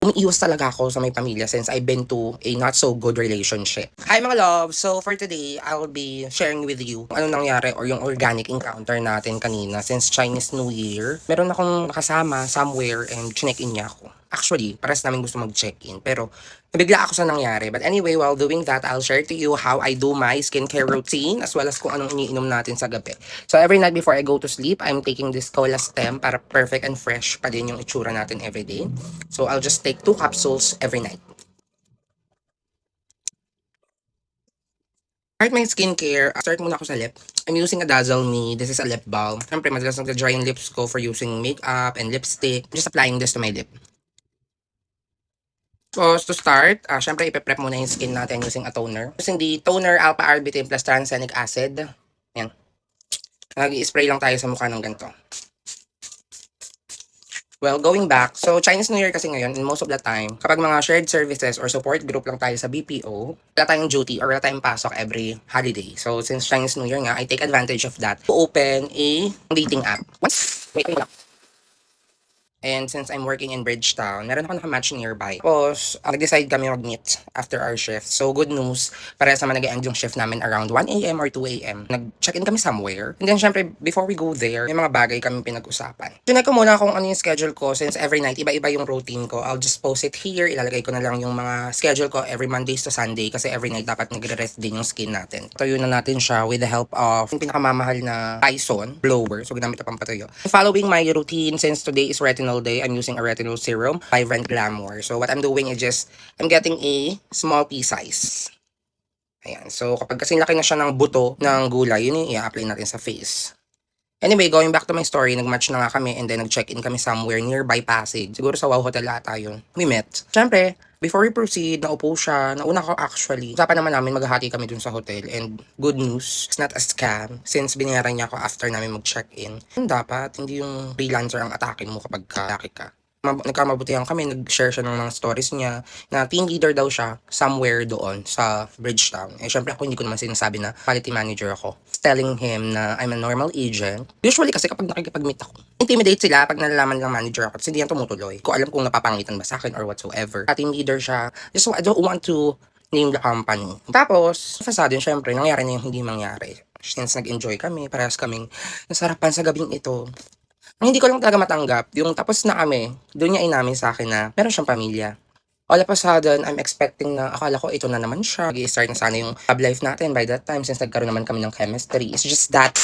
Umiiwas talaga ako sa may pamilya since I've been to a not so good relationship. Hi mga love! So for today, I will be sharing with you kung ano nangyari or yung organic encounter natin kanina since Chinese New Year. Meron akong nakasama somewhere and chinek-in niya ako. Actually, pares namin gusto mag-check-in pero nabigla ako sa nangyari. But anyway, while doing that, I'll share to you how I do my skincare routine as well as kung anong iniinom natin sa gabi. So every night before I go to sleep, I'm taking this Colastem para perfect and fresh pa din yung itsura natin everyday. So I'll just take 2 capsules every night. Start my skincare. Start muna ako sa lip. I'm using a Dazzle Me. This is a lip balm. Siyempre, madalas nagda-dry yung lips ko for using makeup and lipstick. Just applying this to my lip. So, to start, syempre, ipe-prep muna yung skin natin using a toner. Using the toner alpha-arbutin plus tranexamic acid. Yan. Nag-i-spray lang tayo sa mukha ng ganito. Well, going back, so Chinese New Year kasi ngayon, and most of the time, kapag mga shared services or support group lang tayo sa BPO, wala tayong duty or wala tayong pasok every holiday. So, since Chinese New Year nga, I take advantage of that to open a dating app. Wait lang. And since I'm working in Bridgetown, meron ako nakamatch nearby. Tapos, nag-decide kami mag-meet after our shift. So, good news, parehas naman nag-end yung shift namin around 1 a.m. or 2 a.m. Nag-check-in kami somewhere. And then, syempre, before we go there, may mga bagay kami pinag-usapan. Tinek ko muna kung ano yung schedule ko since every night, iba-iba yung routine ko. I'll just post it here. Ilalagay ko na lang yung mga schedule ko every Mondays to Sunday kasi every night dapat nagre-rest din yung skin natin. Tuyo na natin siya with the help of yung pinakamamahal na Dyson blower. So, ginamit na pampatuyo. Following my routine since today is retinol day, I'm using a retinol serum by Brand Glamour. So what I'm doing is just, I'm getting a small pea size. Ayan. So kapag kasi laki na siya ng buto ng gulay, yun yung i-apply natin sa face. Anyway, going back to my story, nag-match na nga kami and then nag-check-in kami somewhere nearby Pasig. Siguro sa Wow Hotel ata yun. We met. Siyempre, before we proceed, naupo siya. Nauna ko actually. Usapan naman namin, maghahati kami dun sa hotel. And good news, it's not a scam since binayaran niya ako after namin mag-check-in. Dapat, hindi yung freelancer ang atakin mo kapag kalaki ka. Nagkamabutihan kami, nag-share siya ng mga stories niya na team leader daw siya somewhere doon sa Bridgetown. Eh, syempre ako hindi ko naman sinasabi na quality manager ako. Telling him na I'm a normal agent. Usually kasi kapag nakikipag-meet ako, intimidate sila pag nalalaman ng manager ako kasi hindi yan tumutuloy. Ko alam kung napapangitan ba sa akin or whatsoever. Team leader siya. Just I don't want to name the company. Tapos, facade yun, syempre, nangyari na yung hindi mangyari. Since nag-enjoy kami, parehas kaming nasarapan sa gabing ito. Ang hindi ko lang talaga matanggap, yung tapos na kami, doon niya inamin sa akin na meron siyang pamilya. All of a sudden, I'm expecting na akala ko ito na naman siya. Mag-i-start na sana yung love life natin by that time since nagkaroon naman kami ng chemistry. It's just that